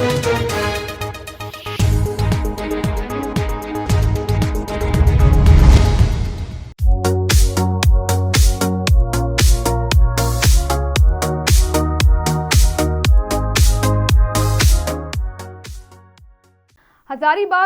हजारीबाग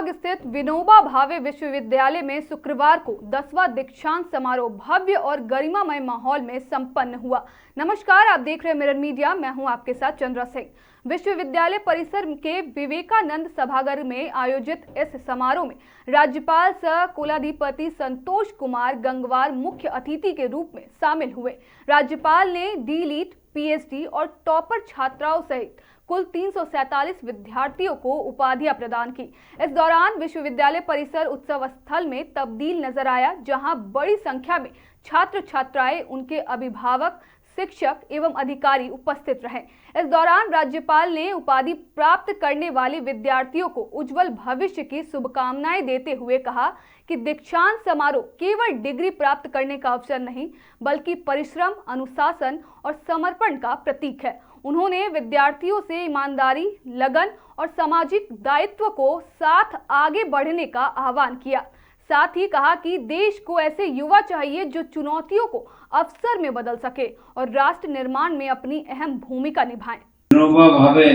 स्थित विनोबा भावे विश्वविद्यालय में शुक्रवार को 10वां दीक्षांत समारोह भव्य और गरिमामय माहौल में संपन्न हुआ। नमस्कार, आप देख रहे हैं मिरर मीडिया। मैं हूं आपके साथ चंद्रा सिंह। विश्वविद्यालय परिसर के विवेकानंद सभागार में आयोजित इस समारोह में राज्यपाल सह कुलाधिपति संतोष कुमार गंगवार मुख्य अतिथि के रूप में शामिल हुए। राज्यपाल ने डी.लिट, पीएचडी और टॉपर छात्राओं सहित कुल 347 विद्यार्थियों को उपाधियां प्रदान की। इस दौरान विश्वविद्यालय परिसर उत्सव स्थल में तब्दील नजर आया, जहां बड़ी संख्या में छात्र छात्राएं, उनके अभिभावक, शिक्षक एवं अधिकारी उपस्थित रहे। इस दौरान राज्यपाल ने उपाधि प्राप्त करने वाले विद्यार्थियों को उज्जवल भविष्य की शुभकामनाएं देते हुए कहा कि दीक्षांत समारोह केवल डिग्री प्राप्त करने का अवसर नहीं, बल्कि परिश्रम, अनुशासन और समर्पण का प्रतीक है। उन्होंने विद्यार्थियों से ईमानदारी, लगन और सामाजिक दायित्व को साथ आगे बढ़ने का आह्वान किया। साथ ही कहा कि देश को ऐसे युवा चाहिए जो चुनौतियों को अवसर में बदल सके और राष्ट्र निर्माण में अपनी अहम भूमिका निभाएं। विनोबा भावे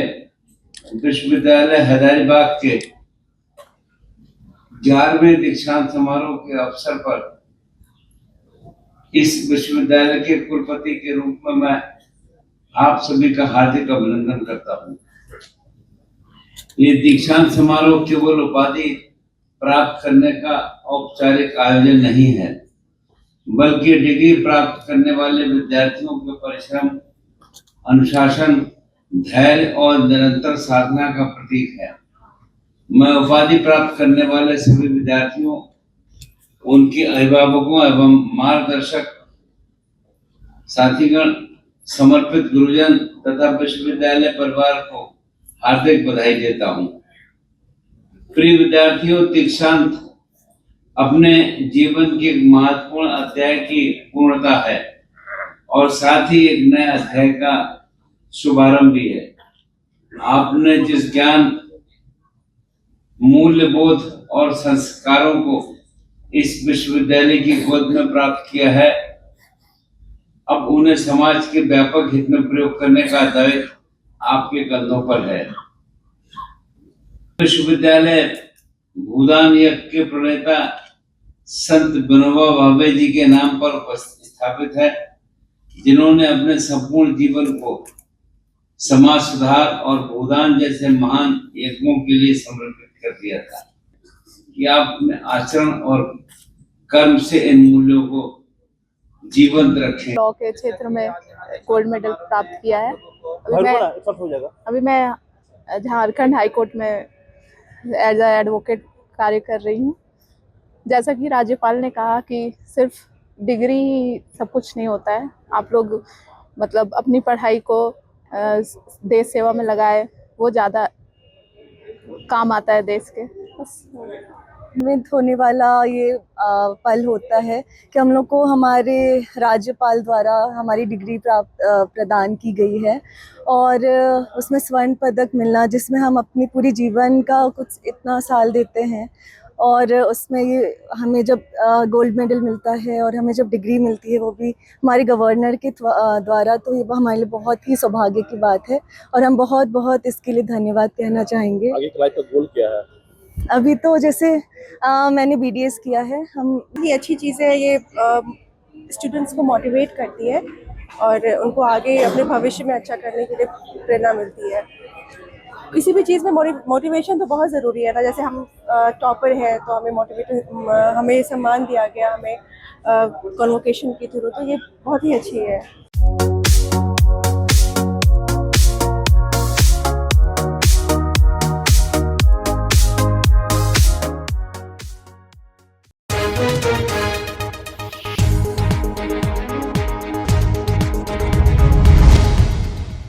विश्वविद्यालय हजारीबाग के 11वें दीक्षांत समारोह के अवसर पर इस विश्वविद्यालय के कुलपति के रूप में मैं आप सभी का हार्दिक अभिनंदन करता हूं। ये दीक्षांत समारोह केवल उपाधि प्राप्त करने का औपचारिक आयोजन नहीं है, बल्कि डिग्री प्राप्त करने वाले विद्यार्थियों के परिश्रम, अनुशासन, धैर्य और निरंतर साधना का प्रतीक है। मैं उपाधि प्राप्त करने वाले सभी विद्यार्थियों, उनके अभिभावकों एवं मार्गदर्शक साथीगण, समर्पित गुरुजन तथा विश्वविद्यालय परिवार को हार्दिक बधाई देता हूं। प्रिय विद्यार्थियों, दीक्षांत अपने जीवन के एक महत्वपूर्ण अध्याय की पूर्णता है और साथ ही एक नए अध्याय का शुभारंभ भी है। आपने जिस ज्ञान, मूल्यबोध और संस्कारों को इस विश्वविद्यालय की गोद में प्राप्त किया है, अब उन्हें समाज के व्यापक हित में प्रयोग करने का दायित्व आपके कंधों पर है। विश्वविद्यालय भूदान यज्ञ के प्रणेता संत विनोबा भावे जी के नाम पर स्थापित है, जिन्होंने अपने संपूर्ण जीवन को समाज सुधार और भूदान जैसे महान यज्ञों के लिए समर्पित कर दिया था। कि आप अपने आचरण और कर्म से इन मूल्यों को जीवंत रखें। लॉ के क्षेत्र में गोल्ड मेडल प्राप्त किया है। अभी मैं झारखंड हाई कोर्ट में एज एडवोकेट कार्य कर रही हूँ। जैसा कि राज्यपाल ने कहा कि सिर्फ डिग्री ही सब कुछ नहीं होता है। आप लोग मतलब अपनी पढ़ाई को देश सेवा में लगाए, वो ज़्यादा काम आता है देश के। में होने वाला ये पल होता है कि हम लोग को हमारे राज्यपाल द्वारा हमारी डिग्री प्रदान की गई है और उसमें स्वर्ण पदक मिलना, जिसमें हम अपनी पूरी जीवन का कुछ इतना साल देते हैं और उसमें ये हमें जब गोल्ड मेडल मिलता है और हमें जब डिग्री मिलती है वो भी हमारे गवर्नर के द्वारा, तो ये हमारे लिए बहुत ही सौभाग्य की बात है और हम बहुत बहुत इसके लिए धन्यवाद कहना चाहेंगे। आगे क्लास का गोल क्या है? अभी तो जैसे मैंने BDS किया है। ये अच्छी चीज़ है, ये स्टूडेंट्स को मोटिवेट करती है और उनको आगे अपने भविष्य में अच्छा करने के लिए प्रेरणा मिलती है। किसी भी चीज़ में मोटिवेशन तो बहुत ज़रूरी है ना। जैसे हम टॉपर हैं तो हमें सम्मान दिया गया, हमें कन्वोकेशन के थ्रू, तो ये बहुत ही अच्छी है।